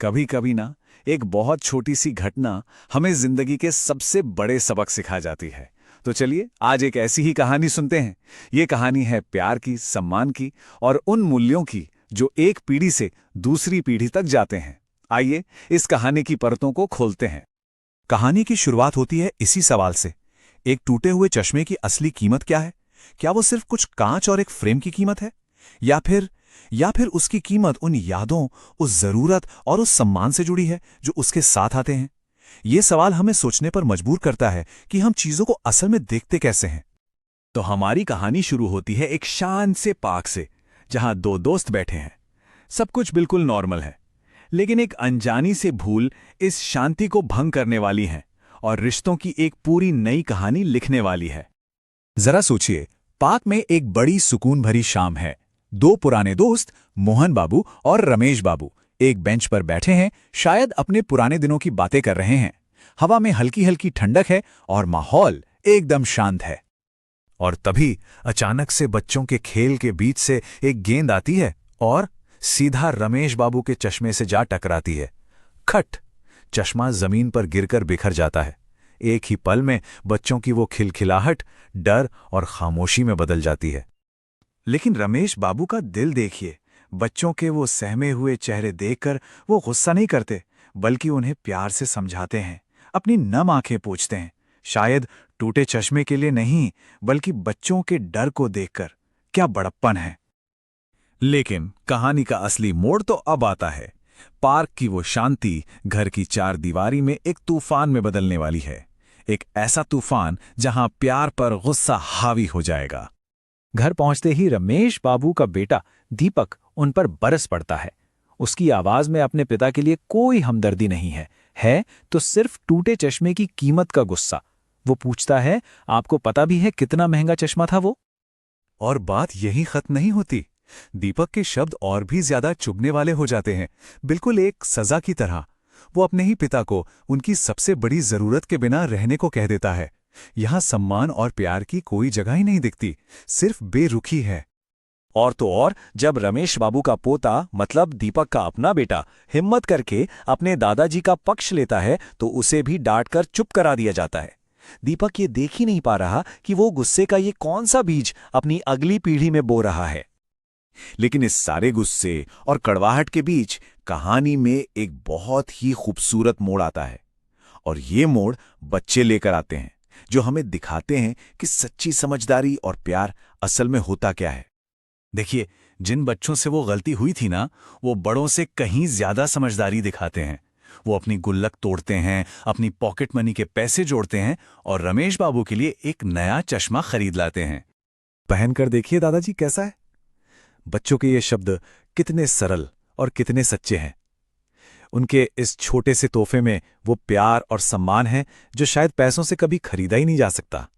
कभी कभी ना एक बहुत छोटी सी घटना हमें जिंदगी के सबसे बड़े सबक सिखा जाती है। तो चलिए आज एक ऐसी ही कहानी सुनते हैं। ये कहानी है प्यार की, सम्मान की और उन मूल्यों की जो एक पीढ़ी से दूसरी पीढ़ी तक जाते हैं। आइए इस कहानी की परतों को खोलते हैं। कहानी की शुरुआत होती है इसी सवाल से। एक टूटे हुए चश्मे की असली कीमत क्या है? क्या वो सिर्फ कुछ कांच और एक फ्रेम की कीमत है, या फिर उसकी कीमत उन यादों, उस जरूरत और उस सम्मान से जुड़ी है जो उसके साथ आते हैं? ये सवाल हमें सोचने पर मजबूर करता है कि हम चीजों को असल में देखते कैसे हैं। तो हमारी कहानी शुरू होती है एक शांत से पार्क से, जहां दो दोस्त बैठे हैं। सब कुछ बिल्कुल नॉर्मल है, लेकिन एक अनजानी से भूल इस शांति को भंग करने वाली है और रिश्तों की एक पूरी नई कहानी लिखने वाली है। जरा सोचिए, पार्क में एक बड़ी सुकून भरी शाम है। दो पुराने दोस्त मोहन बाबू और रमेश बाबू एक बेंच पर बैठे हैं, शायद अपने पुराने दिनों की बातें कर रहे हैं। हवा में हल्की हल्की ठंडक है और माहौल एकदम शांत है। और तभी अचानक से बच्चों के खेल के बीच से एक गेंद आती है और सीधा रमेश बाबू के चश्मे से जा टकराती है। खट! चश्मा जमीन पर गिरकर बिखर जाता है। एक ही पल में बच्चों की वो खिलखिलाहट डर और खामोशी में बदल जाती है। लेकिन रमेश बाबू का दिल देखिए। बच्चों के वो सहमे हुए चेहरे देखकर वो गुस्सा नहीं करते, बल्कि उन्हें प्यार से समझाते हैं, अपनी नम आंखें पोंछते हैं। शायद टूटे चश्मे के लिए नहीं, बल्कि बच्चों के डर को देखकर। क्या बड़प्पन है! लेकिन कहानी का असली मोड़ तो अब आता है। पार्क की वो शांति घर की चार दीवारी में एक तूफान में बदलने वाली है। एक ऐसा तूफान जहां प्यार पर गुस्सा हावी हो जाएगा। घर पहुंचते ही रमेश बाबू का बेटा दीपक उन पर बरस पड़ता है। उसकी आवाज में अपने पिता के लिए कोई हमदर्दी नहीं है तो सिर्फ टूटे चश्मे की कीमत का गुस्सा। वो पूछता है, आपको पता भी है कितना महंगा चश्मा था वो? और बात यहीं खत्म नहीं होती। दीपक के शब्द और भी ज्यादा चुभने वाले हो जाते हैं, बिल्कुल एक सजा की तरह। वो अपने ही पिता को उनकी सबसे बड़ी जरूरत के बिना रहने को कह देता है। यहां सम्मान और प्यार की कोई जगह ही नहीं दिखती, सिर्फ बेरुखी है। और तो और जब रमेश बाबू का पोता मतलब दीपक का अपना बेटा हिम्मत करके अपने दादाजी का पक्ष लेता है तो उसे भी डांट कर चुप करा दिया जाता है। दीपक ये देख ही नहीं पा रहा कि वो गुस्से का ये कौन सा बीज अपनी अगली पीढ़ी में बो रहा है। लेकिन इस सारे गुस्से और कड़वाहट के बीच कहानी में एक बहुत ही खूबसूरत मोड़ आता है। और ये मोड़ बच्चे लेकर आते हैं, जो हमें दिखाते हैं कि सच्ची समझदारी और प्यार असल में होता क्या है। देखिए, जिन बच्चों से वो गलती हुई थी ना, वो बड़ों से कहीं ज्यादा समझदारी दिखाते हैं। वो अपनी गुल्लक तोड़ते हैं, अपनी पॉकेट मनी के पैसे जोड़ते हैं और रमेश बाबू के लिए एक नया चश्मा खरीद लाते हैं। पहनकर देखिए दादाजी कैसा है। बच्चों के ये शब्द कितने सरल और कितने सच्चे हैं। उनके इस छोटे से तोहफे में वो प्यार और सम्मान है जो शायद पैसों से कभी खरीदा ही नहीं जा सकता।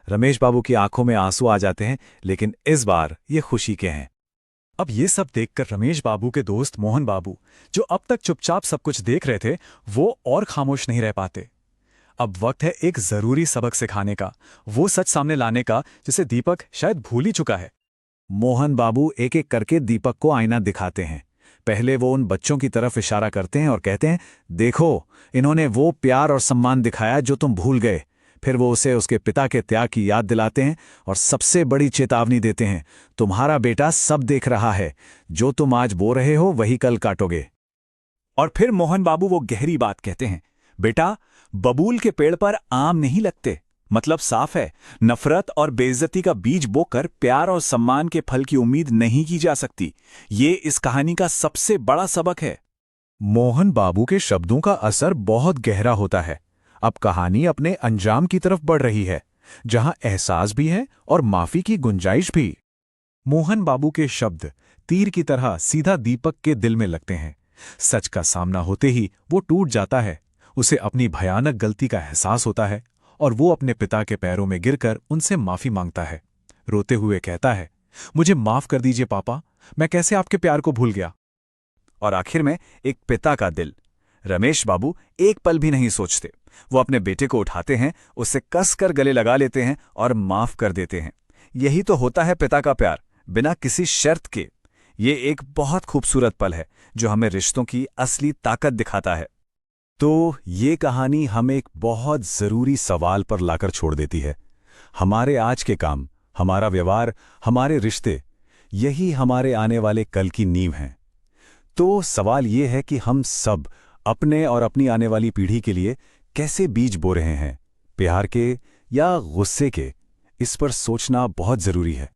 रमेश बाबू की आंखों में आंसू आ जाते हैं, लेकिन इस बार ये खुशी के हैं। अब ये सब देखकर रमेश बाबू के दोस्त मोहन बाबू, जो अब तक चुपचाप सब कुछ देख रहे थे, वो और खामोश नहीं रह पाते। अब वक्त है एक जरूरी सबक सिखाने का, वो सच सामने लाने का जिसे दीपक शायद भूल ही चुका है। मोहन बाबू एक एक करके दीपक को आईना दिखाते हैं। पहले वो उन बच्चों की तरफ इशारा करते हैं और कहते हैं, देखो, इन्होंने वो प्यार और सम्मान दिखाया जो तुम भूल गए। फिर वो उसे उसके पिता के त्याग की याद दिलाते हैं और सबसे बड़ी चेतावनी देते हैं, तुम्हारा बेटा सब देख रहा है, जो तुम आज बो रहे हो वही कल काटोगे। और फिर मोहन बाबू वो गहरी बात कहते हैं, बेटा, बबूल के पेड़ पर आम नहीं लगते। मतलब साफ है, नफरत और बेइज्जती का बीज बोकर प्यार और सम्मान के फल की उम्मीद नहीं की जा सकती। ये इस कहानी का सबसे बड़ा सबक है। मोहन बाबू के शब्दों का असर बहुत गहरा होता है। अब कहानी अपने अंजाम की तरफ बढ़ रही है, जहां एहसास भी है और माफी की गुंजाइश भी। मोहन बाबू के शब्द तीर की तरह सीधा दीपक के दिल में लगते हैं। सच का सामना होते ही वो टूट जाता है। उसे अपनी भयानक गलती का एहसास होता है और वो अपने पिता के पैरों में गिरकर उनसे माफी मांगता है। रोते हुए कहता है, मुझे माफ कर दीजिए पापा, मैं कैसे आपके प्यार को भूल गया। और आखिर में एक पिता का दिल। रमेश बाबू एक पल भी नहीं सोचते, वो अपने बेटे को उठाते हैं, उससे कसकर गले लगा लेते हैं और माफ कर देते हैं। यही तो होता है पिता का प्यार, बिना किसी शर्त के। ये एक बहुत खूबसूरत पल है जो हमें रिश्तों की असली ताकत दिखाता है। तो ये कहानी हमें एक बहुत ज़रूरी सवाल पर लाकर छोड़ देती है। हमारे आज के काम, हमारा व्यवहार, हमारे रिश्ते, यही हमारे आने वाले कल की नींव हैं। तो सवाल ये है कि हम सब अपने और अपनी आने वाली पीढ़ी के लिए कैसे बीज बो रहे हैं, प्यार के या गुस्से के? इस पर सोचना बहुत ज़रूरी है।